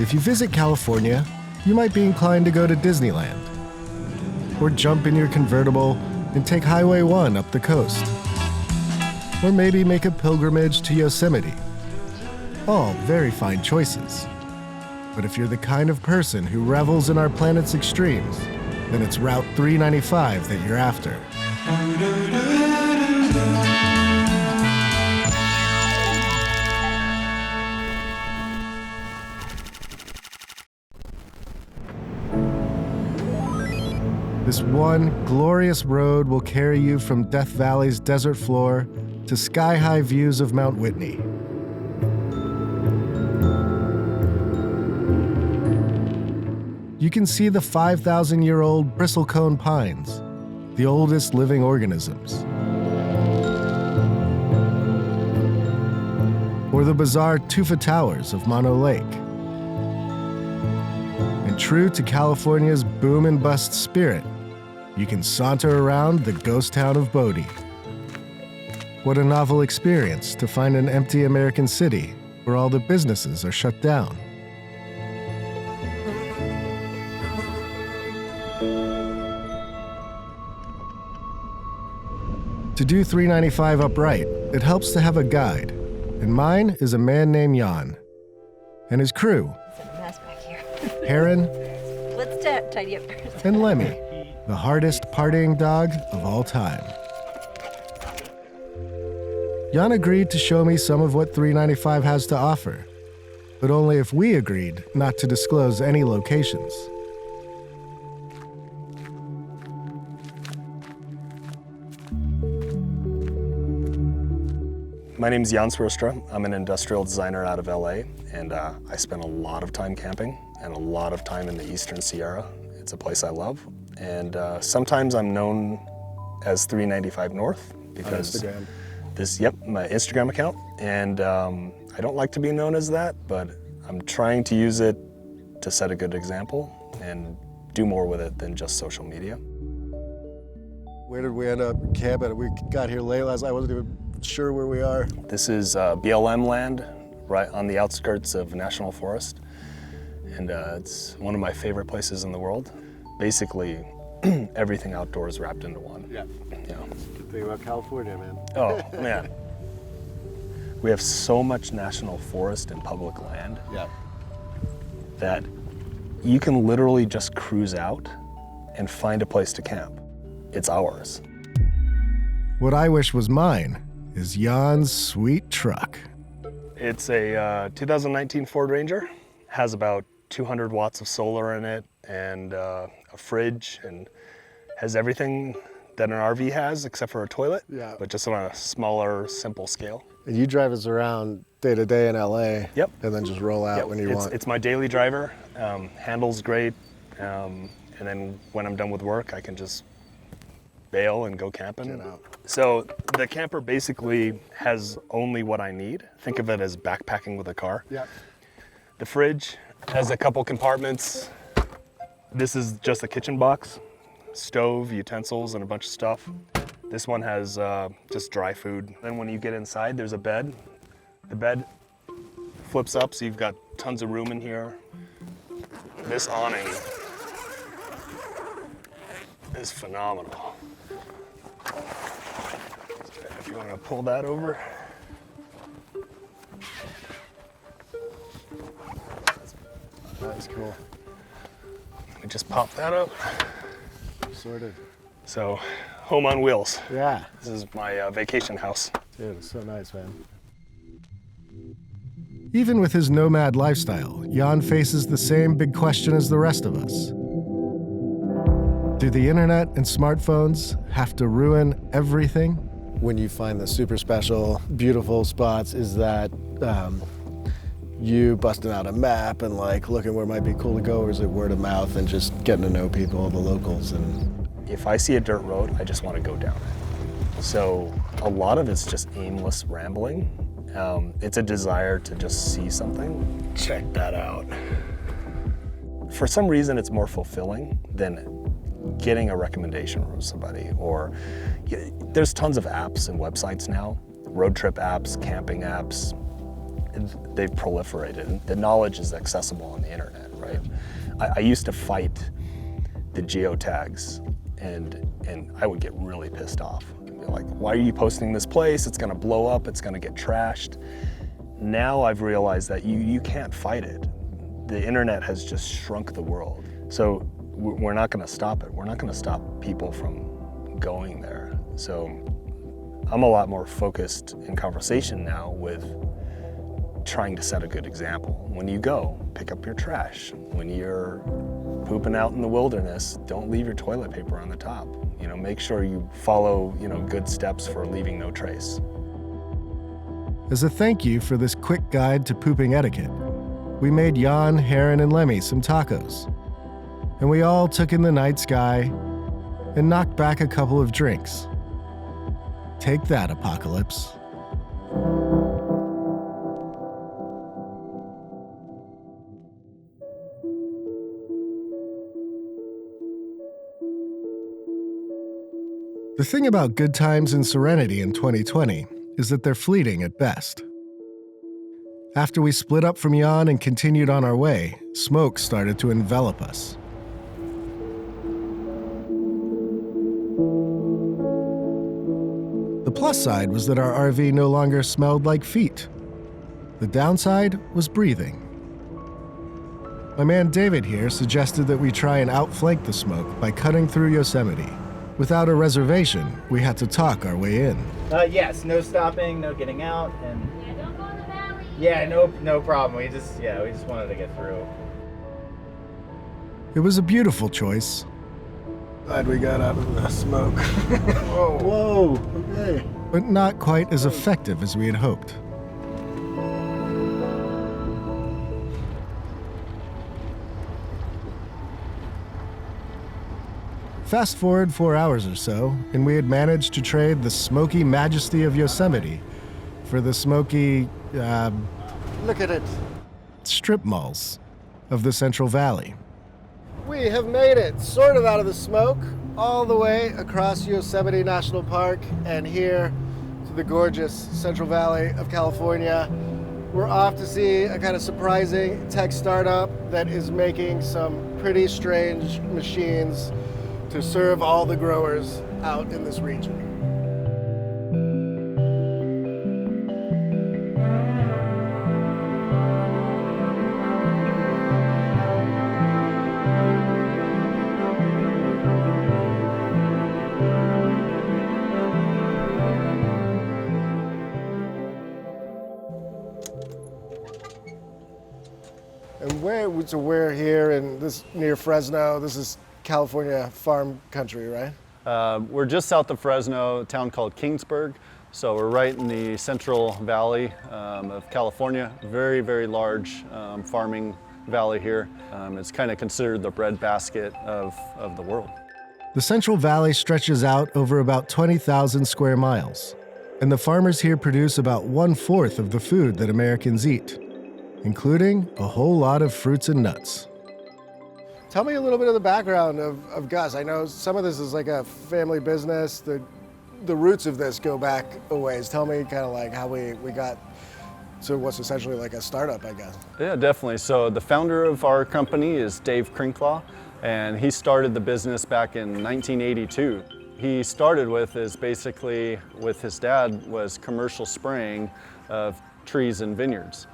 If you visit California, you might be inclined to go to Disneyland, or jump in your convertible and take Highway 1 up the coast, or maybe make a pilgrimage to Yosemite. All very fine choices. But if you're the kind of person who revels in our planet's extremes, then it's Route 395 that you're after. This one glorious road will carry you from Death Valley's desert floor to sky-high views of Mount Whitney. You can see the 5,000-year-old bristlecone pines, the oldest living organisms. Or the bizarre tufa towers of Mono Lake. And true to California's boom and bust spirit, you can saunter around the ghost town of Bodie. What a novel experience to find an empty American city where all the businesses are shut down. To do 395 upright, it helps to have a guide, and mine is a man named Jan. And his crew, It's a mess back here. Heron Let's tidy up first. and Lemmy, the hardest partying dog of all time. Jan agreed to show me some of what 395 has to offer, but only if we agreed not to disclose any locations. My name's Jan Swirstra. I'm an industrial designer out of LA, and I spend a lot of time camping and a lot of time in the Eastern Sierra. It's a place I love. And sometimes I'm known as 395 North because my Instagram account. And I don't like to be known as that, but I'm trying to use it to set a good example and do more with it than just social media. Where did we end up camping? We got here late last night. I wasn't even sure where we are. This is BLM land, right on the outskirts of National Forest. And it's one of my favorite places in the world. Basically, everything outdoors wrapped into one. Yeah. You know. Good thing about California, man. Oh, man. We have so much national forest and public land that you can literally just cruise out and find a place to camp. It's ours. What I wish was mine is Jan's sweet truck. It's a 2019 Ford Ranger. Has about 200 watts of solar in it and a fridge, and has everything that an RV has except for a toilet, but just on a smaller, simple scale. And you drive us around day to day in LA, Yep. and then just roll out when you want. It's my daily driver. Handles great, and then when I'm done with work, I can just bail and go camping. Get out. So the camper basically has only what I need. Think of it as backpacking with a car. Yep. The fridge has a couple compartments. This is just a kitchen box, stove, utensils, and a bunch of stuff. This one has just dry food. Then when you get inside, there's a bed. The bed flips up, so you've got tons of room in here. This awning is phenomenal. If you want to pull that over. That's cool. Let me just pop that up. Sorted. So, home on wheels. Yeah. This is my vacation house. Dude, it's so nice, man. Even with his nomad lifestyle, Jan faces the same big question as the rest of us. Do the internet and smartphones have to ruin everything? When you find the super special, beautiful spots, is that you busting out a map and like looking where it might be cool to go, or is it word of mouth and just getting to know people, the locals? And if I see a dirt road, I just want to go down it. So a lot of it's just aimless rambling. It's a desire to just see something. Check that out. For some reason, it's more fulfilling than getting a recommendation from somebody. Or there's tons of apps and websites now, road trip apps, camping apps, they've proliferated. The knowledge is accessible on the internet, right? I used to fight the geotags, and I would get really pissed off. I'd be like, why are you posting this place? It's gonna blow up, it's gonna get trashed. Now I've realized that you can't fight it. The internet has just shrunk the world. So we're not gonna stop it. We're not gonna stop people from going there. So I'm a lot more focused in conversation now with trying to set a good example. When you go, pick up your trash. When you're pooping out in the wilderness, don't leave your toilet paper on the top. Make sure you follow, good steps for leaving no trace. As a thank you for this quick guide to pooping etiquette, we made Jan, Heron, and Lemmy some tacos. And we all took in the night sky and knocked back a couple of drinks. Take that, apocalypse. The thing about good times and serenity in 2020 is that they're fleeting at best. After we split up from Jan and continued on our way, smoke started to envelop us. The plus side was that our RV no longer smelled like feet. The downside was breathing. My man David here suggested that we try and outflank the smoke by cutting through Yosemite. Without a reservation, we had to talk our way in. Yes, no stopping, no getting out, and Don't go in the valley. yeah, no problem. We just wanted to get through. It was a beautiful choice. Glad we got out of the smoke. Whoa, okay. But not quite as effective as we had hoped. Fast forward 4 hours or so, and we had managed to trade the smoky majesty of Yosemite for the smoky, Look at it. strip malls of the Central Valley. We have made it sort of out of the smoke, all the way across Yosemite National Park and here to the gorgeous Central Valley of California. We're off to see a kind of surprising tech startup that is making some pretty strange machines to serve all the growers out in this region. And we're here in this near Fresno. This is California farm country, right? We're just south of Fresno, a town called Kingsburg. So we're right in the Central Valley of California. Very, very large farming valley here. It's kind of considered the breadbasket of the world. The Central Valley stretches out over about 20,000 square miles, and the farmers here produce about 1/4 of the food that Americans eat, including a whole lot of fruits and nuts. Tell me a little bit of the background of GUSS. I know some of this is like a family business. The roots of this go back a ways. Tell me kind of like how we got to what's essentially like a startup, I guess. Yeah, definitely. So the founder of our company is Dave Crinklaw, and he started the business back in 1982. He started with is basically with his dad was commercial spraying of trees and vineyards.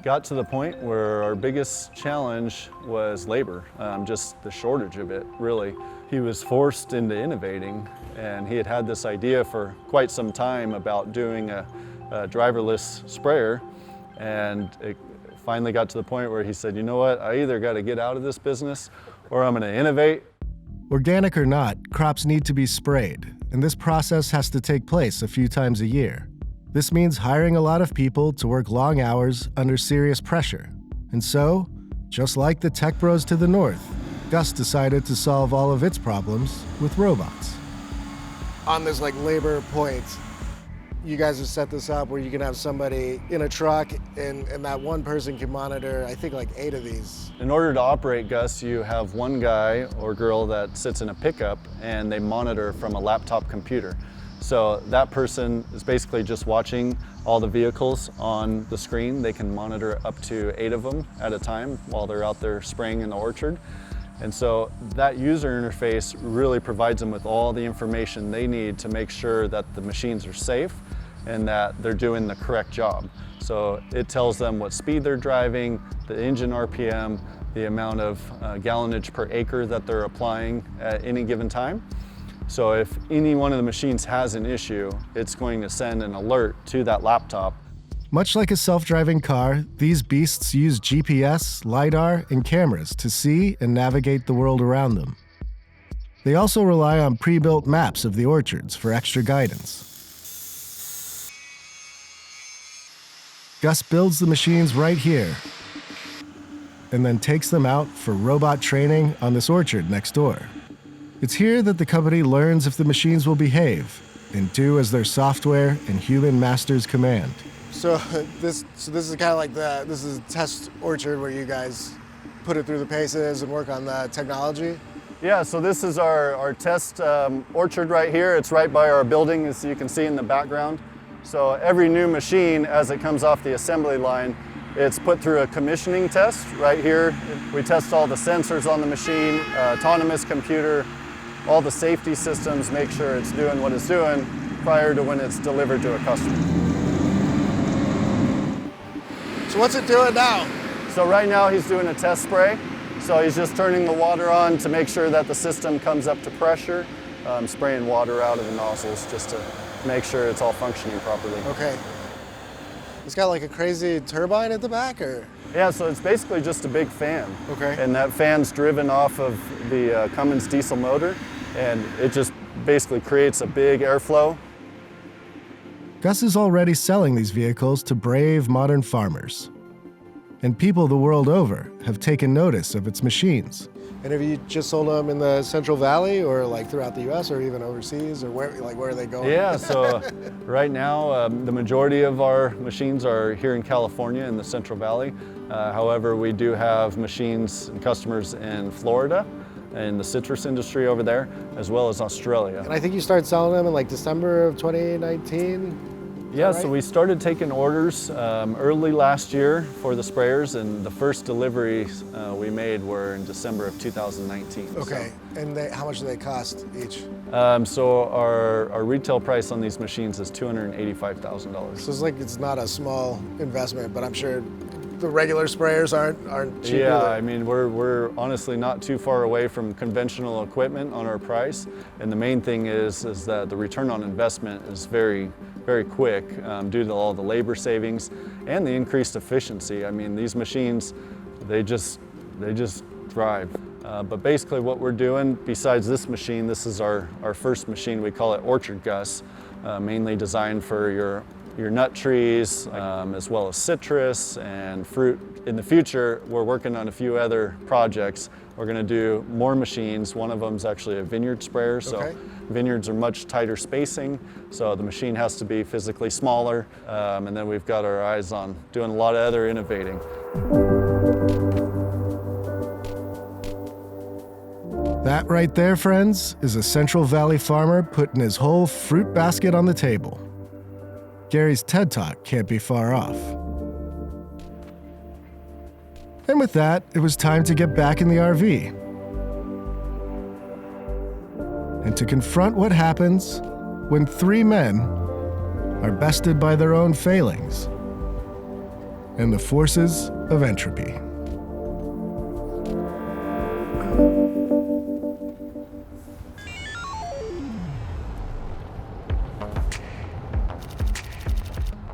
Got to the point where our biggest challenge was labor, just the shortage of it, really. He was forced into innovating, and he had this idea for quite some time about doing a driverless sprayer, and it finally got to the point where he said, you know what, I either got to get out of this business or I'm going to innovate. Organic or not, crops need to be sprayed, and this process has to take place a few times a year. This means hiring a lot of people to work long hours under serious pressure. And so, just like the tech bros to the north, GUSS decided to solve all of its problems with robots. On this like labor point, you guys have set this up where you can have somebody in a truck and that one person can monitor, I think like 8 of these. In order to operate GUSS, you have one guy or girl that sits in a pickup and they monitor from a laptop computer. So that person is basically just watching all the vehicles on the screen. They can monitor up to 8 of them at a time while they're out there spraying in the orchard. And so that user interface really provides them with all the information they need to make sure that the machines are safe and that they're doing the correct job. So it tells them what speed they're driving, the engine RPM, the amount of gallonage per acre that they're applying at any given time. So if any one of the machines has an issue, it's going to send an alert to that laptop. Much like a self-driving car, these beasts use GPS, LiDAR, and cameras to see and navigate the world around them. They also rely on pre-built maps of the orchards for extra guidance. GUSS builds the machines right here and then takes them out for robot training on this orchard next door. It's here that the company learns if the machines will behave and do as their software and human masters command. So this is kind of like this is a test orchard where you guys put it through the paces and work on the technology? Yeah, so this is our test orchard right here. It's right by our building, as you can see in the background. So every new machine, as it comes off the assembly line, it's put through a commissioning test right here. We test all the sensors on the machine, autonomous computer, all the safety systems, make sure it's doing what it's doing prior to when it's delivered to a customer. So what's it doing now? So right now he's doing a test spray. So he's just turning the water on to make sure that the system comes up to pressure, spraying water out of the nozzles just to make sure it's all functioning properly. Okay. It's got like a crazy turbine at the back, or? Yeah, so it's basically just a big fan. Okay. And that fan's driven off of the Cummins diesel motor, and it just basically creates a big airflow. GUSS is already selling these vehicles to brave modern farmers. And people the world over have taken notice of its machines. And have you just sold them in the Central Valley, or like throughout the U.S., or even overseas, or where are they going? Yeah, so right now the majority of our machines are here in California in the Central Valley. However, we do have machines and customers in Florida and the citrus industry over there, as well as Australia. And I think you started selling them in like December of 2019? Yeah, right? So we started taking orders early last year for the sprayers, and the first deliveries we made were in December of 2019. Okay, so. And how much do they cost each? So our retail price on these machines is $285,000. So it's not a small investment, but I'm sure the regular sprayers aren't cheap. Yeah, either. I mean, we're honestly not too far away from conventional equipment on our price, and the main thing is that the return on investment is very quick due to all the labor savings and the increased efficiency. I mean, these machines, they just thrive. But basically what we're doing, besides this machine, this is our first machine. We call it Orchard GUSS, mainly designed for your nut trees, as well as citrus and fruit. In the future, we're working on a few other projects. We're going to do more machines. One of them is actually a vineyard sprayer. So okay. Vineyards are much tighter spacing, so the machine has to be physically smaller. And then we've got our eyes on doing a lot of other innovating. That right there, friends, is a Central Valley farmer putting his whole fruit basket on the table. Gary's TED Talk can't be far off. And with that, it was time to get back in the RV and to confront what happens when 3 men are bested by their own failings and the forces of entropy.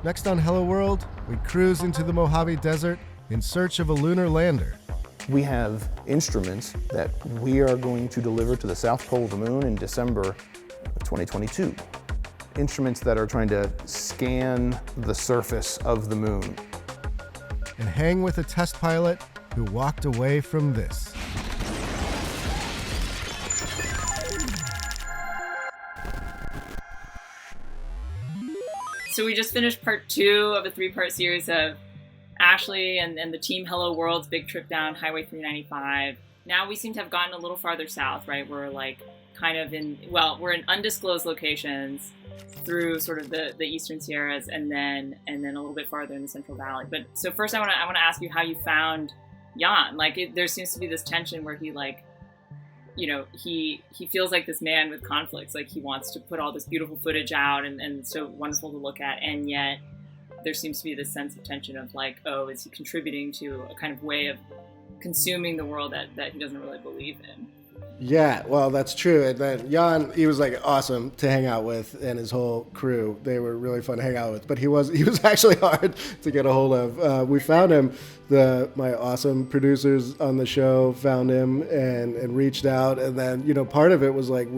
Next on Hello World, we cruise into the Mojave Desert in search of a lunar lander. We have instruments that we are going to deliver to the South Pole of the Moon in December 2022. Instruments that are trying to scan the surface of the moon. And hang with a test pilot who walked away from this. So we just finished part 2 of a 3-part series of Ashlee and the team Hello World's big trip down Highway 395. Now we seem to have gotten a little farther south, right? We're like kind of we're in undisclosed locations. through sort of the Eastern Sierras and then a little bit farther in the Central Valley. But so first I want to ask you how you found Jan. Like there seems to be this tension where he like, you know, he feels like this man with conflicts. Like he wants to put all this beautiful footage out and so wonderful to look at, and yet there seems to be this sense of tension of like, oh, is he contributing to a kind of way of consuming the world that he doesn't really believe in? Yeah, well, that's true. And then Jan, he was like awesome to hang out with, and his whole crew. They were really fun to hang out with. But he was actually hard to get a hold of. We found him. My awesome producers on the show found him and reached out. And then, you know, part of it was like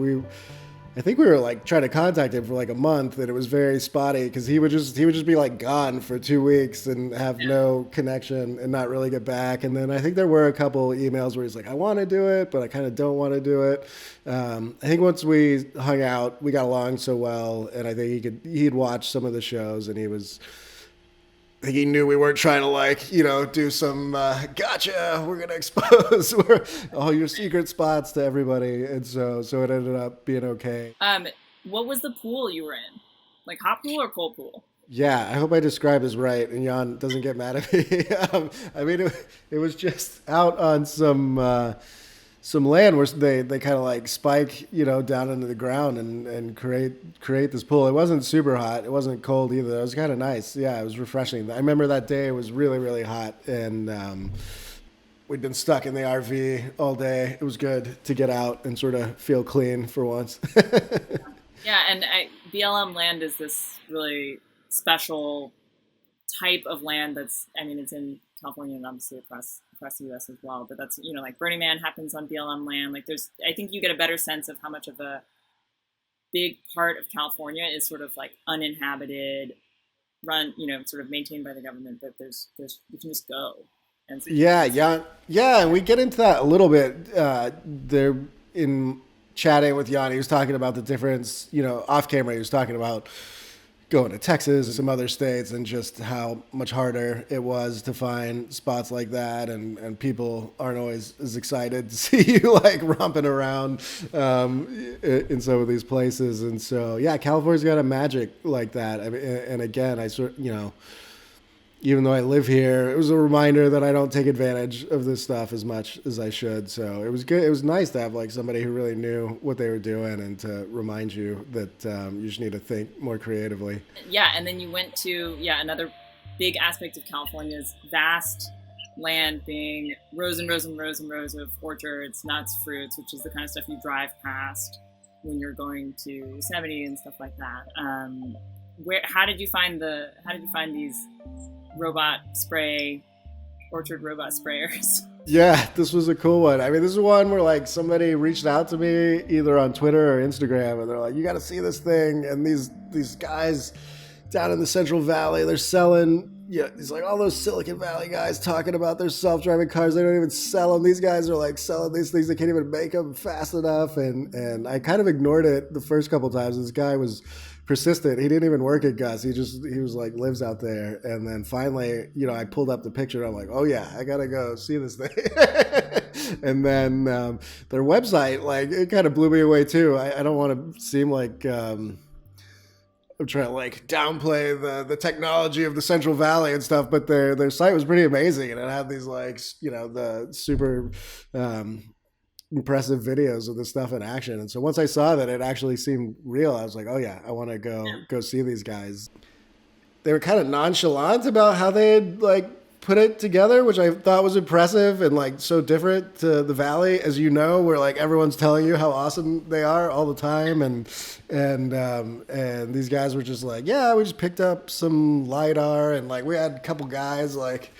I think we were like trying to contact him for like a month, and it was very spotty because he would just be like gone for 2 weeks and have no connection and not really get back. And then I think there were a couple emails where he's like, I want to do it, but I kind of don't want to do it. I think once we hung out, we got along so well, and I think he'd watched some of the shows, and I think he knew we weren't trying to like, you know, do some gotcha, we're going to expose all your secret spots to everybody. And so it ended up being okay. What was the pool you were in? Like hot pool or cold pool? Yeah, I hope I described this right and Jan doesn't get mad at me. I mean, it was just out on some land where they kind of like spike, you know, down into the ground and create this pool. It wasn't super hot. It wasn't cold either. It was kind of nice. Yeah, it was refreshing. I remember that day it was really, really hot, and we'd been stuck in the RV all day. It was good to get out and sort of feel clean for once. Yeah, and BLM land is this really special type of land that's, I mean, it's in California and obviously across the U.S. as well. But that's, you know, like Burning Man happens on BLM land. Like I think you get a better sense of how much of a big part of California is sort of like uninhabited, run, you know, sort of maintained by the government, but there's you can just go. And so Yeah. And we get into that a little bit there in chatting with Jan. He was talking about the difference, you know, off camera. He was talking about going to Texas and some other states and just how much harder it was to find spots like that, and people aren't always as excited to see you like romping around in some of these places. And so, yeah, California's got a magic like that. I mean, and again, you know, even though I live here, it was a reminder that I don't take advantage of this stuff as much as I should. So it was good. It was nice to have like somebody who really knew what they were doing and to remind you that you just need to think more creatively. Yeah, and then you went to, another big aspect of California's vast land being rows and rows and rows and rows of orchards, nuts, fruits, which is the kind of stuff you drive past when you're going to Yosemite and stuff like that. How did you find these orchard robot sprayers? Yeah, this was a cool one. I mean, this is one where like somebody reached out to me either on Twitter or Instagram, and they're like, you got to see this thing. And these guys down in the Central Valley, they're selling, it's like all those Silicon Valley guys talking about their self-driving cars. They don't even sell them. These guys are like selling these things. They can't even make them fast enough. And I kind of ignored it the first couple times. This guy was persistent. He didn't even work at GUSS. He was like lives out there. And then finally, I pulled up the picture and I'm like, oh yeah, I gotta go see this thing. And then their website, like, it kind of blew me away too. I don't want to seem like I'm trying to like downplay the technology of the Central Valley and stuff, but their site was pretty amazing, and it had these like the super impressive videos of the stuff in action. And so once I saw that it actually seemed real, I was like, oh yeah, I want to go see these guys. They were kind of nonchalant about how they had like put it together, which I thought was impressive and like so different to the Valley, as you know, where like everyone's telling you how awesome they are all the time. And these guys were just like, yeah, we just picked up some LiDAR and like we had a couple guys like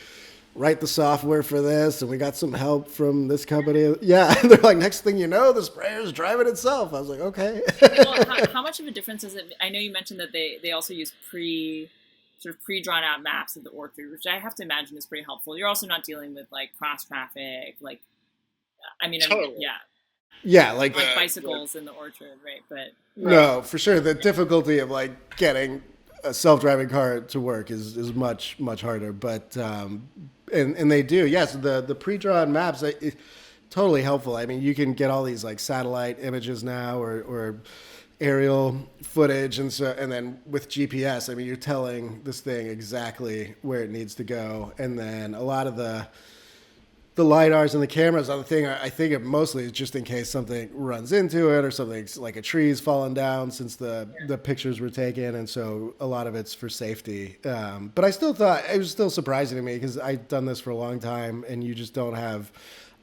write the software for this, and we got some help from this company. Yeah, they're like, next thing you know, the sprayer's driving itself. I was like, okay. Well, how much of a difference is it? I know you mentioned that they also use pre-drawn out maps of the orchard, which I have to imagine is pretty helpful. You're also not dealing with like cross traffic, like, Totally. Yeah, like bicycles in the orchard, right? But no, for sure, the difficulty of like getting a self-driving car to work is much harder. But and they do, yes. The pre-drawn maps, totally helpful. I mean, you can get all these like satellite images now, or aerial footage, and then with GPS, I mean, you're telling this thing exactly where it needs to go. And then a lot of the LiDARs and the cameras on the thing, I think it mostly is just in case something runs into it or something like a tree's fallen down, since the pictures were taken. And so a lot of it's for safety. But I still thought it was still surprising to me, because I've done this for a long time, and you just don't have,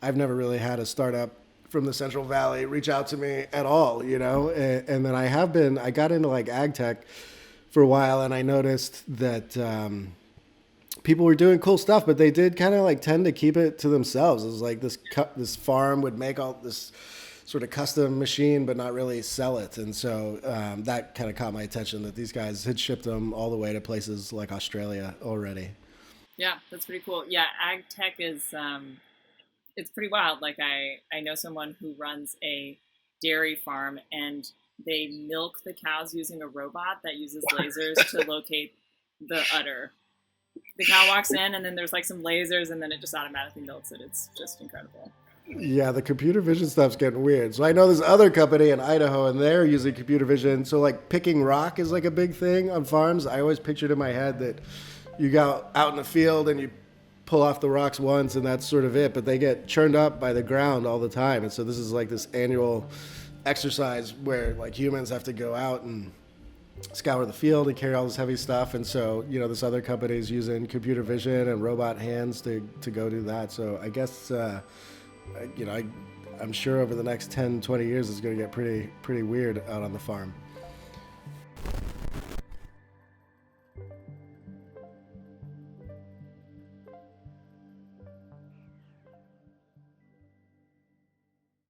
I've never really had a startup from the Central Valley reach out to me at all, you know? And then I got into like ag tech for a while, and I noticed that, people were doing cool stuff, but they did kind of like tend to keep it to themselves. It was like this farm would make all this sort of custom machine, but not really sell it. And so that kind of caught my attention, that these guys had shipped them all the way to places like Australia already. Yeah, that's pretty cool. Yeah, ag tech is, it's pretty wild. Like I know someone who runs a dairy farm, and they milk the cows using a robot that uses lasers to locate the udder. The cow walks in, and then there's like some lasers, and then it just automatically milks it. It's just incredible. Yeah, the computer vision stuff's getting weird. So I know this other company in Idaho, and they're using computer vision. So like picking rock is like a big thing on farms. I always pictured in my head that you go out in the field and you pull off the rocks once, and that's sort of it. But they get churned up by the ground all the time. And so this is like this annual exercise where like humans have to go out and scour the field and carry all this heavy stuff. And so, you know, this other company is using computer vision and robot hands to go do that. So I guess, you know, I'm sure over the next 10, 20 years it's going to get pretty weird out on the farm.